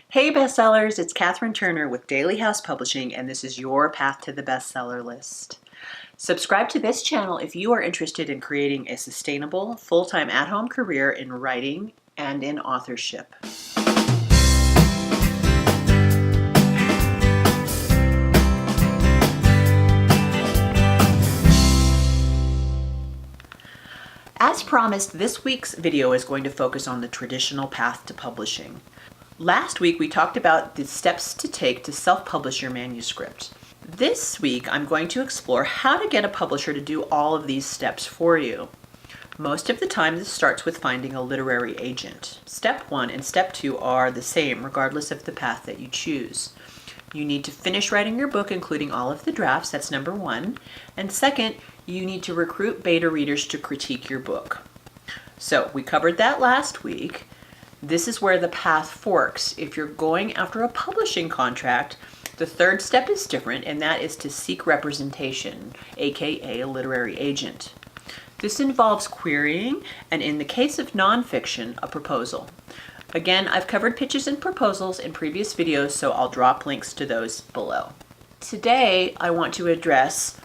Hey bestsellers, it's Katherine Turner with Daily House Publishing, and this is your path to the bestseller list. Subscribe to this channel if you are interested in creating a sustainable, full-time at-home career in writing and in authorship. As promised, this week's video is going to focus on the traditional path to publishing. Last week, we talked about the steps to take to self-publish your manuscript. This week, I'm going to explore how to get a publisher to do all of these steps for you. Most of the time, this starts with finding a literary agent. Step 1 and Step 2 are the same, regardless of the path that you choose. You need to finish writing your book, including all of the drafts, that's number 1. And second, you need to recruit beta readers to critique your book. So we covered that last week. This is where the path forks. If you're going after a publishing contract, the third step is different, and that is to seek representation, aka a literary agent. This involves querying, and in the case of nonfiction, a proposal. Again, I've covered pitches and proposals in previous videos, so I'll drop links to those below. Today, I want to address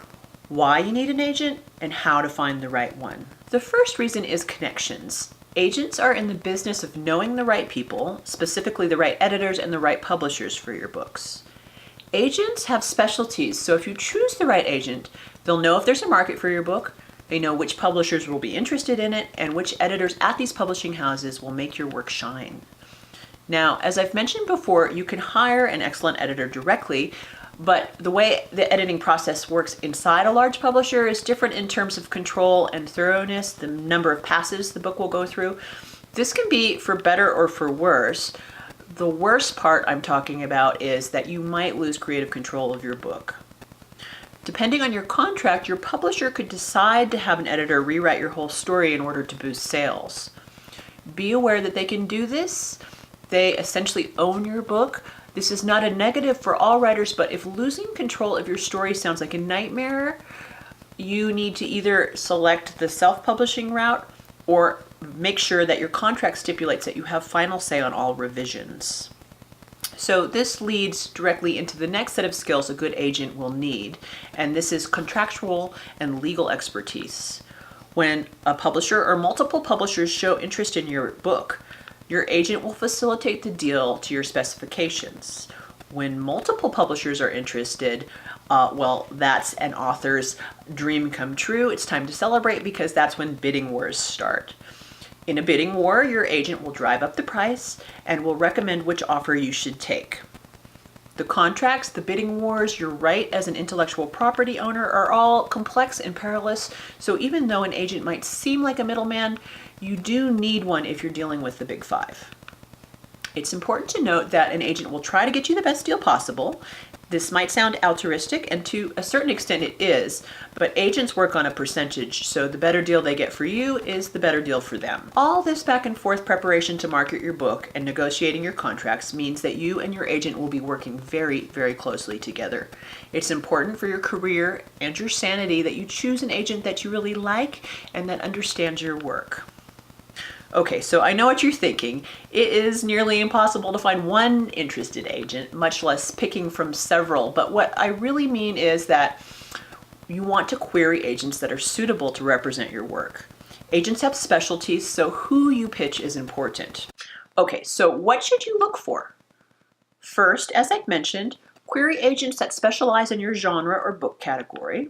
why you need an agent and how to find the right one. The first reason is connections. Agents are in the business of knowing the right people, specifically the right editors and the right publishers for your books. Agents have specialties, so if you choose the right agent, they'll know if there's a market for your book, they know which publishers will be interested in it, and which editors at these publishing houses will make your work shine. Now, as I've mentioned before, you can hire an excellent editor directly, but the way the editing process works inside a large publisher is different in terms of control and thoroughness, the number of passes the book will go through. This can be for better or for worse. The worst part I'm talking about is that you might lose creative control of your book. Depending on your contract, your publisher could decide to have an editor rewrite your whole story in order to boost sales. Be aware that they can do this. They essentially own your book. This is not a negative for all writers, but if losing control of your story sounds like a nightmare, you need to either select the self-publishing route or make sure that your contract stipulates that you have final say on all revisions. So this leads directly into the next set of skills a good agent will need, and this is contractual and legal expertise. When a publisher or multiple publishers show interest in your book, your agent will facilitate the deal to your specifications. When multiple publishers are interested, well, that's an author's dream come true. It's time to celebrate because that's when bidding wars start. In a bidding war, your agent will drive up the price and will recommend which offer you should take. The contracts, the bidding wars, your right as an intellectual property owner are all complex and perilous, so even though an agent might seem like a middleman, you do need one if you're dealing with the big five. It's important to note that an agent will try to get you the best deal possible. This might sound altruistic, and to a certain extent it is, but agents work on a percentage, so the better deal they get for you is the better deal for them. All this back and forth preparation to market your book and negotiating your contracts means that you and your agent will be working very, very closely together. It's important for your career and your sanity that you choose an agent that you really like and that understands your work. Okay, so I know what you're thinking. It is nearly impossible to find one interested agent, much less picking from several. But what I really mean is that you want to query agents that are suitable to represent your work. Agents have specialties, so who you pitch is important. Okay, so what should you look for? First, as I've mentioned, query agents that specialize in your genre or book category.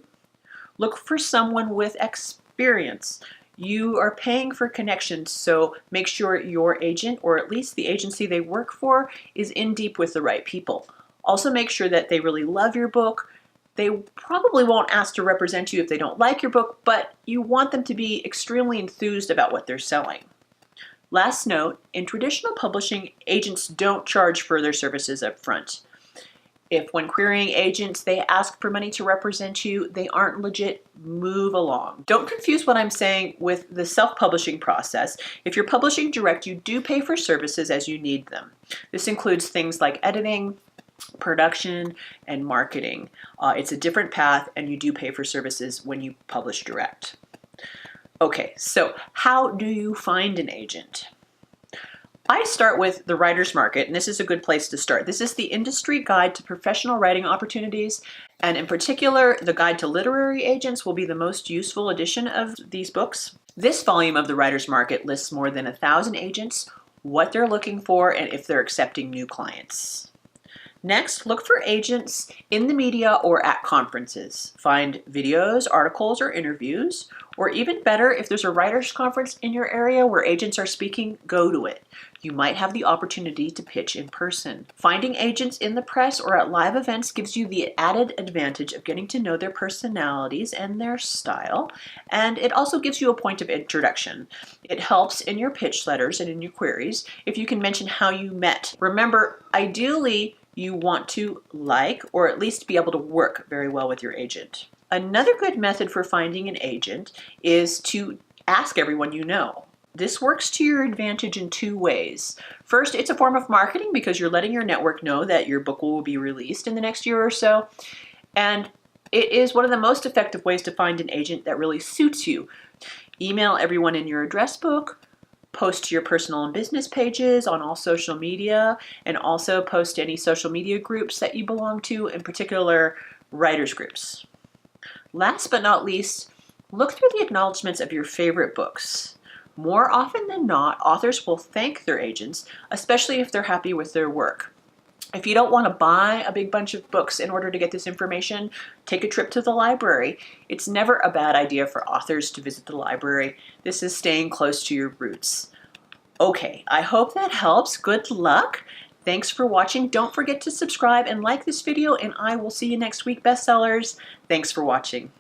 Look for someone with experience. You are paying for connections, so make sure your agent, or at least the agency they work for, is in deep with the right people. Also make sure that they really love your book. They probably won't ask to represent you if they don't like your book, but you want them to be extremely enthused about what they're selling. Last note, in traditional publishing, agents don't charge for their services up front. If when querying agents, they ask for money to represent you, they aren't legit, move along. Don't confuse what I'm saying with the self-publishing process. If you're publishing direct, you do pay for services as you need them. This includes things like editing, production, and marketing. It's a different path, and you do pay for services when you publish direct. Okay, so how do you find an agent? I start with the Writer's Market, and this is a good place to start. This is the industry guide to professional writing opportunities, and in particular, the Guide to Literary Agents will be the most useful edition of these books. This volume of the Writer's Market lists more than 1,000 agents, what they're looking for, and if they're accepting new clients. Next, look for agents in the media or at conferences. Find videos, articles, or interviews, or even better, if there's a writers' conference in your area where agents are speaking, go to it. You might have the opportunity to pitch in person. Finding agents in the press or at live events gives you the added advantage of getting to know their personalities and their style, and it also gives you a point of introduction. It helps in your pitch letters and in your queries if you can mention how you met. Remember, ideally, you want to like or at least be able to work very well with your agent. Another good method for finding an agent is to ask everyone you know. This works to your advantage in two ways. First, it's a form of marketing because you're letting your network know that your book will be released in the next year or so. And it is one of the most effective ways to find an agent that really suits you. Email everyone in your address book, post to your personal and business pages on all social media, and also post to any social media groups that you belong to, in particular writers groups. Last but not least, look through the acknowledgments of your favorite books. More often than not, authors will thank their agents, especially if they're happy with their work. If you don't want to buy a big bunch of books in order to get this information, take a trip to the library. It's never a bad idea for authors to visit the library. This is staying close to your roots. Okay, I hope that helps. Good luck. Thanks for watching. Don't forget to subscribe and like this video, and I will see you next week, bestsellers. Thanks for watching.